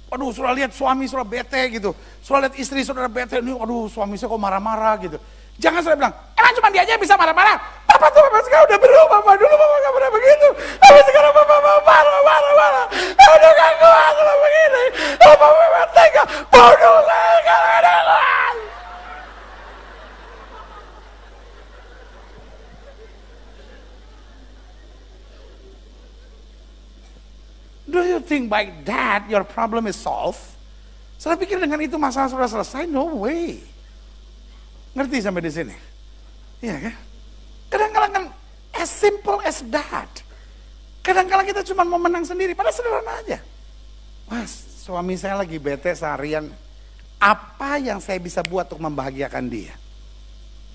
[SPEAKER 1] sudah lihat suami sudah bete gitu. Sudah lihat istri sudah bete, suami saya kok marah-marah gitu. Jangan sudah bilang, emang cuma dia aja yang bisa marah-marah. Papa sekarang udah berubah, Papa dulu Papa gak pernah begitu. Tapi sekarang Papa marah. Udah gak kuat kalau begini. Papa memang tega, bodoh saya kalau ada kuat. Do you think by that your problem is solved? Saya pikir dengan itu masalah sudah selesai? No way. Ngerti sampai di sini? Iya kan? Kadang-kadang kan as simple as that. Kadang-kadang kita cuma mau menang sendiri, padahal sederhana aja. Wah, suami saya lagi bete seharian. Apa yang saya bisa buat untuk membahagiakan dia?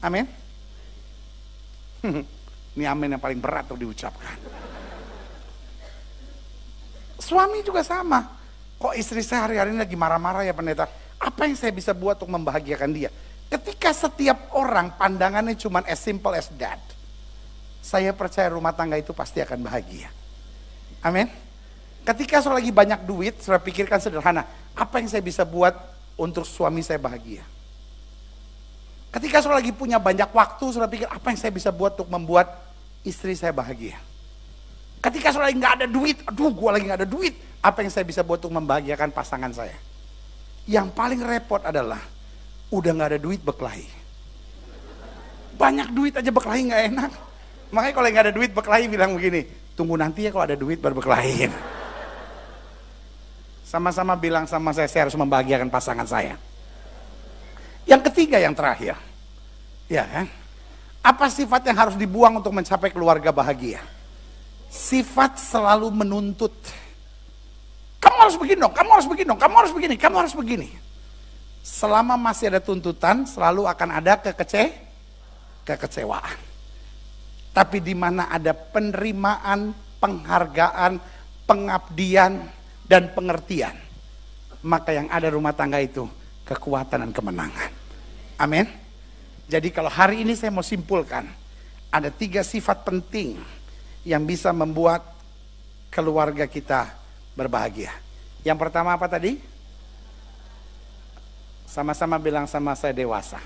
[SPEAKER 1] Amin? Ini amin yang paling berat untuk diucapkan. Suami juga sama. Kok istri saya hari-hari ini lagi marah-marah ya pendeta? Apa yang saya bisa buat untuk membahagiakan dia? Ketika setiap orang pandangannya cuma as simple as that, saya percaya rumah tangga itu pasti akan bahagia. Amin. Ketika saya lagi banyak duit, saya pikirkan sederhana, apa yang saya bisa buat untuk suami saya bahagia. Ketika saya lagi punya banyak waktu, saya pikir apa yang saya bisa buat untuk membuat istri saya bahagia. Ketika saya lagi nggak ada duit, gue lagi nggak ada duit, apa yang saya bisa buat untuk membahagiakan pasangan saya. Yang paling repot adalah udah nggak ada duit berkelahi. Banyak duit aja berkelahi nggak enak. Makanya kalau nggak ada duit berkelahi bilang begini, tunggu nanti ya kalau ada duit baru berkelahi. Sama-sama bilang sama saya harus membahagiakan pasangan saya. Yang ketiga, yang terakhir, ya kan? Apa sifat yang harus dibuang untuk mencapai keluarga bahagia? Sifat selalu menuntut. Kamu harus begini dong, kamu harus begini dong, kamu harus begini, kamu harus begini. Selama masih ada tuntutan, selalu akan ada kekecewaan. Tapi di mana ada penerimaan, penghargaan, pengabdian, dan pengertian, maka yang ada rumah tangga itu kekuatan dan kemenangan. Amin. Jadi kalau hari ini saya mau simpulkan, ada 3 sifat penting yang bisa membuat keluarga kita berbahagia. Yang pertama apa tadi? Sama-sama bilang sama saya dewasa.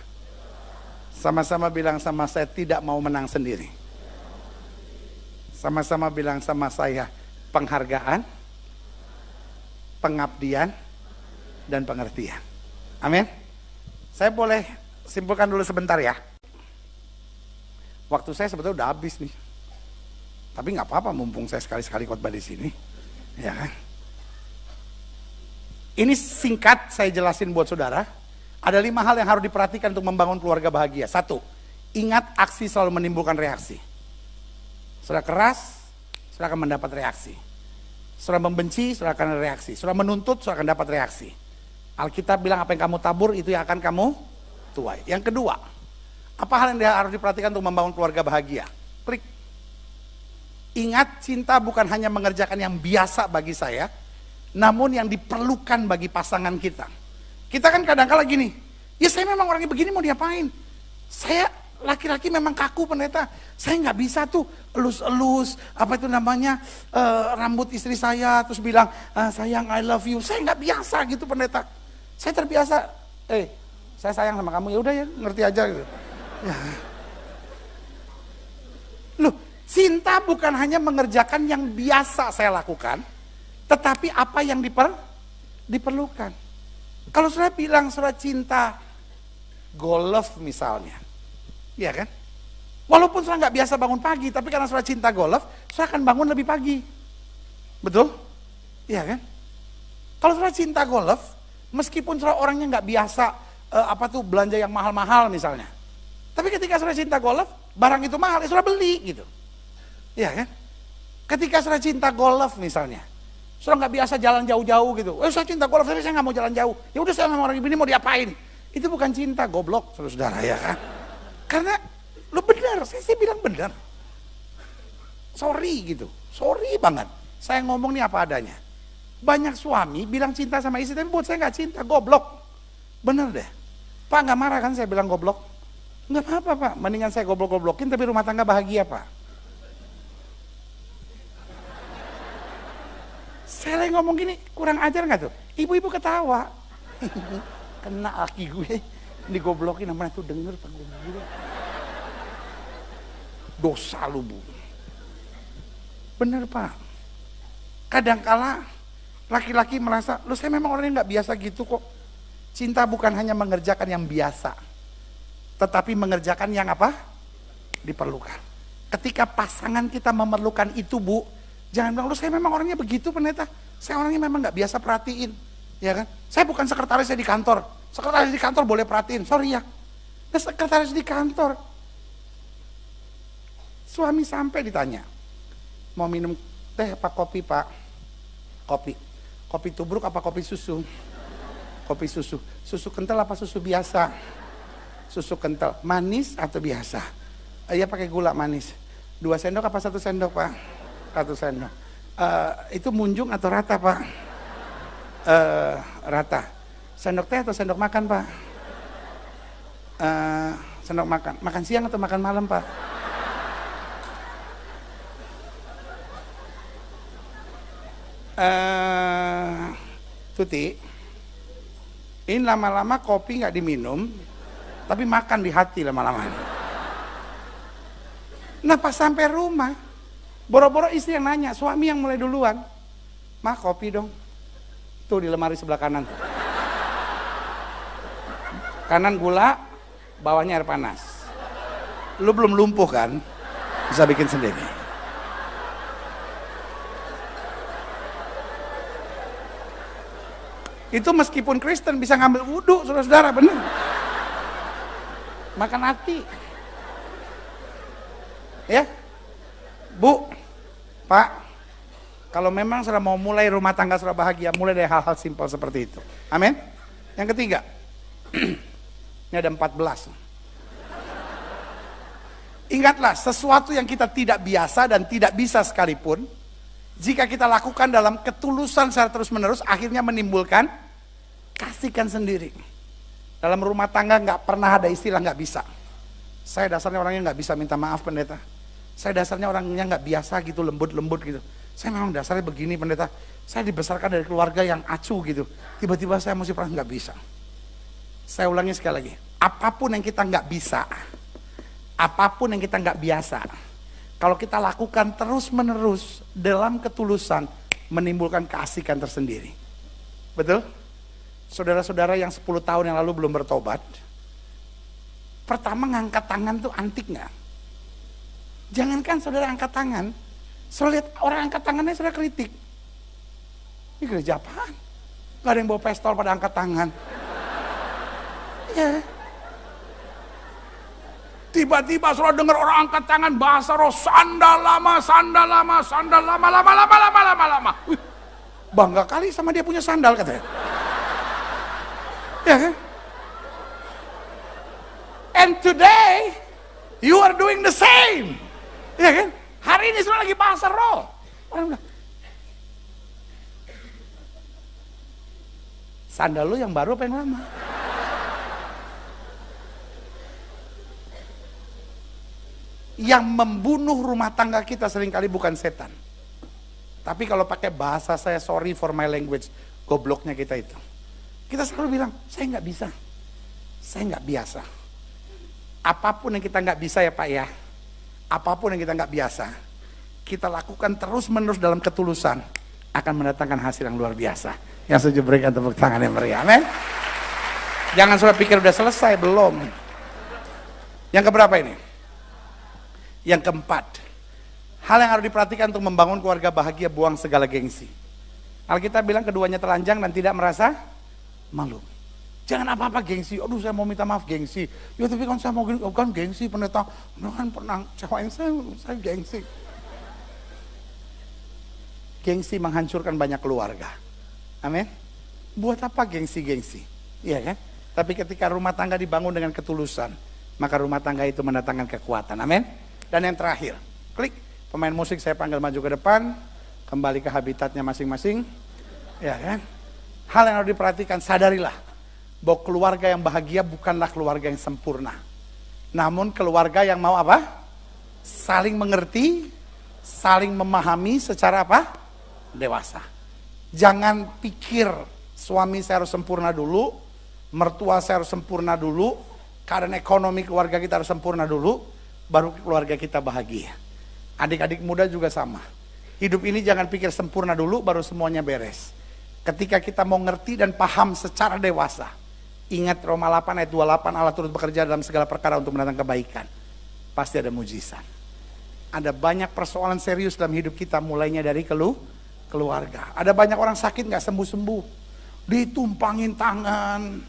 [SPEAKER 1] Sama-sama bilang sama saya tidak mau menang sendiri. Sama-sama bilang sama saya penghargaan, pengabdian, dan pengertian. Amin. Saya boleh simpulkan dulu sebentar ya. Waktu saya sebetulnya udah habis nih. Tapi nggak apa-apa, mumpung saya sekali-sekali khotbah di sini. Ya kan? Ini singkat saya jelasin buat saudara. Ada 5 hal yang harus diperhatikan untuk membangun keluarga bahagia. 1, ingat aksi selalu menimbulkan reaksi. Saudara keras, saudara akan mendapat reaksi. Saudara membenci, saudara akan ada reaksi. Saudara menuntut, saudara akan dapat reaksi. Alkitab bilang apa yang kamu tabur itu yang akan kamu tuai. Yang kedua, apa hal yang harus diperhatikan untuk membangun keluarga bahagia? Klik. Ingat, cinta bukan hanya mengerjakan yang biasa bagi saya, namun yang diperlukan bagi pasangan kita. Kita kan kadang-kala gini, ya saya memang orangnya begini, mau diapain? Saya laki-laki memang kaku pendeta, saya nggak bisa tuh elus-elus, apa itu namanya, rambut istri saya, terus bilang, sayang I love you, saya nggak biasa gitu pendeta. Saya terbiasa, saya sayang sama kamu, ya udah ya, ngerti aja gitu. Ya. Loh, cinta bukan hanya mengerjakan yang biasa saya lakukan, tetapi apa yang diperlukan. Kalau saudara bilang saudara cinta golf misalnya, ya kan? Walaupun saudara nggak biasa bangun pagi, tapi karena saudara cinta golf, saudara akan bangun lebih pagi. Betul? Iya kan? Kalau saudara cinta golf, meskipun saudara orangnya nggak biasa belanja yang mahal-mahal misalnya, tapi ketika saudara cinta golf, barang itu mahal, saudara beli gitu. Iya kan? Ketika saudara cinta golf misalnya, saudara nggak biasa jalan jauh-jauh gitu. Saya cinta golf, tapi saya nggak mau jalan jauh. Ya udah, saya sama orang ini mau diapain? Itu bukan cinta, goblok, saudara ya kan? Karena lu benar, saya bilang benar. Sorry gitu, sorry banget. Saya ngomong nih apa adanya. Banyak suami bilang cinta sama istri, tapi buat saya nggak cinta, goblok. Bener deh. Pak nggak marah kan saya bilang goblok? Nggak apa-apa Pak, mendingan saya goblok-goblokin tapi rumah tangga bahagia Pak. Saya lagi ngomong gini, kurang ajar nggak tuh? Ibu-ibu ketawa. Kena laki gue, digoblokin namanya tuh, denger Pak gue. Dosa lu Bu. Bener Pak. Kadangkala laki-laki merasa, lu saya memang orangnya nggak biasa gitu kok. Cinta bukan hanya mengerjakan yang biasa, tetapi mengerjakan yang apa? Diperlukan. Ketika pasangan kita memerlukan itu Bu, jangan bilang, lu saya memang orangnya begitu pendeta. Saya orangnya memang nggak biasa perhatiin, ya kan? Saya bukan sekretaris di kantor. Sekretaris di kantor boleh perhatiin, sorry ya. Nah, sekretaris di kantor. Suami sampai ditanya, mau minum teh apa kopi Pak? Kopi. Kopi tubruk apa kopi susu? Kopi susu. Susu kental apa susu biasa? Susu kental. Manis atau biasa? Iya pakai gula manis. 2 sendok apa 1 sendok Pak? 1 sendok. Itu munjung atau rata Pak? Rata. Sendok teh atau sendok makan Pak? Sendok makan. Makan siang atau makan malam Pak? Tuti, ini lama-lama kopi nggak diminum, tapi makan di hati lama-lama. Nah pas sampai rumah, boro-boro istri yang nanya, suami yang mulai duluan, "Mah kopi dong." Tuh di lemari sebelah kanan. Kanan gula, bawahnya air panas. Lu belum lumpuh kan? Bisa bikin sendiri. Itu meskipun Kristen bisa ngambil wudhu, saudara-saudara, bener. Makan hati. Ya, Bu, Pak, kalau memang saudara mau mulai rumah tangga saudara bahagia, mulai dari hal-hal simpel seperti itu. Amin. Yang ketiga, ini ada 14. Ingatlah, sesuatu yang kita tidak biasa dan tidak bisa sekalipun, jika kita lakukan dalam ketulusan secara terus-menerus, akhirnya menimbulkan kasihkan sendiri. Dalam rumah tangga nggak pernah ada istilah nggak bisa. Saya dasarnya orangnya nggak bisa minta maaf pendeta. Saya dasarnya orangnya nggak biasa gitu, lembut-lembut gitu. Saya memang dasarnya begini pendeta. Saya dibesarkan dari keluarga yang acuh gitu. Tiba-tiba saya mesti pernah nggak bisa. Saya ulangi sekali lagi. Apapun yang kita nggak bisa, apapun yang kita nggak biasa, kalau kita lakukan terus-menerus dalam ketulusan, menimbulkan keasikan tersendiri. Betul? Saudara-saudara yang 10 tahun yang lalu belum bertobat, pertama ngangkat tangan tuh antik nggak? Jangankan saudara angkat tangan, Saya lihat orang angkat tangannya, saya kritik. Ini gereja apaan? Gak ada yang bawa pistol pada angkat tangan. Ya. Tiba-tiba saudara dengar orang angkat tangan bahasa roh, sandal lama. Wih, bangga kali sama dia punya sandal katanya. Ya kan? And today you are doing the same. Ya kan? Hari ini saudara lagi bahasa roh. Orang bilang, sandal lu yang baru apa yang lama? Yang membunuh rumah tangga kita seringkali bukan setan. Tapi kalau pakai bahasa saya, sorry for my language, gobloknya kita itu. Kita selalu bilang, saya nggak bisa. Saya nggak biasa. Apapun yang kita nggak bisa ya Pak ya. Apapun yang kita nggak biasa. Kita lakukan terus menerus dalam ketulusan. Akan mendatangkan hasil yang luar biasa. Yang setuju berikan tepuk tangan yang meriah. Amin. Jangan sudah pikir udah selesai, belum. Yang keberapa ini? Yang keempat, hal yang harus diperhatikan untuk membangun keluarga bahagia, buang segala gengsi. Alkitab bilang keduanya telanjang dan tidak merasa malu. Jangan apa-apa gengsi, aduh saya mau minta maaf gengsi. Ya tapi kan saya mau kan gengsi pendeta, kan pernah cewek saya gengsi. Gengsi menghancurkan banyak keluarga. Amin. Buat apa gengsi-gengsi? Iya kan? Tapi ketika rumah tangga dibangun dengan ketulusan, maka rumah tangga itu mendatangkan kekuatan. Amin. Dan yang terakhir, klik pemain musik saya panggil maju ke depan, kembali ke habitatnya masing-masing, ya kan? Hal yang harus diperhatikan, sadarilah bahwa keluarga yang bahagia bukanlah keluarga yang sempurna, namun keluarga yang mau apa? Saling mengerti, saling memahami secara apa? Dewasa. Jangan pikir suami saya harus sempurna dulu, mertua saya harus sempurna dulu, keadaan ekonomi keluarga kita harus sempurna dulu, baru keluarga kita bahagia. Adik-adik muda juga sama. Hidup ini jangan pikir sempurna dulu baru semuanya beres. Ketika kita mau ngerti dan paham secara dewasa, ingat Roma 8 ayat 28, Allah turut bekerja dalam segala perkara untuk mendatangkan kebaikan. Pasti ada mujizat. Ada banyak persoalan serius dalam hidup kita, mulainya dari keluarga. Ada banyak orang sakit gak sembuh-sembuh, ditumpangin tangan,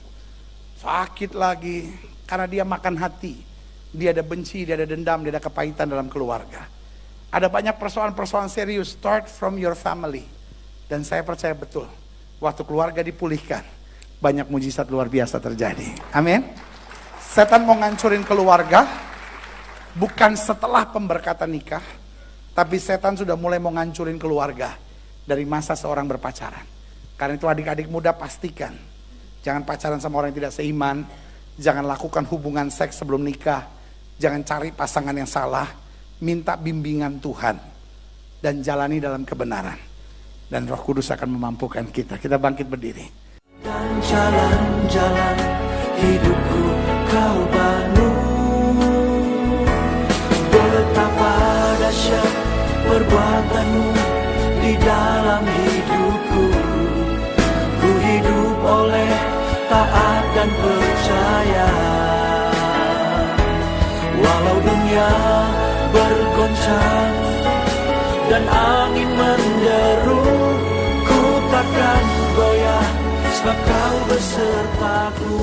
[SPEAKER 1] sakit lagi, karena dia makan hati. Dia ada benci, dia ada dendam, dia ada kepahitan dalam keluarga. Ada banyak persoalan-persoalan serius, start from your family. Dan saya percaya betul, waktu keluarga dipulihkan, banyak mujizat luar biasa terjadi. Amin. Setan mau ngancurin keluarga, bukan setelah pemberkatan nikah, tapi setan sudah mulai mau ngancurin keluarga dari masa seorang berpacaran. Karena itu adik-adik muda pastikan, jangan pacaran sama orang yang tidak seiman, jangan lakukan hubungan seks sebelum nikah, jangan cari pasangan yang salah, minta bimbingan Tuhan, dan jalani dalam kebenaran. Dan Roh Kudus akan memampukan kita. Kita bangkit berdiri. Dan jalan-jalan hidupku kau bangun, betapa dahsyat perbuatanmu di dalam hidupku. Ku hidup oleh taat dan percaya. Walau dunia bergoncang dan angin menderu, ku takkan goyah sebab kau besertaku.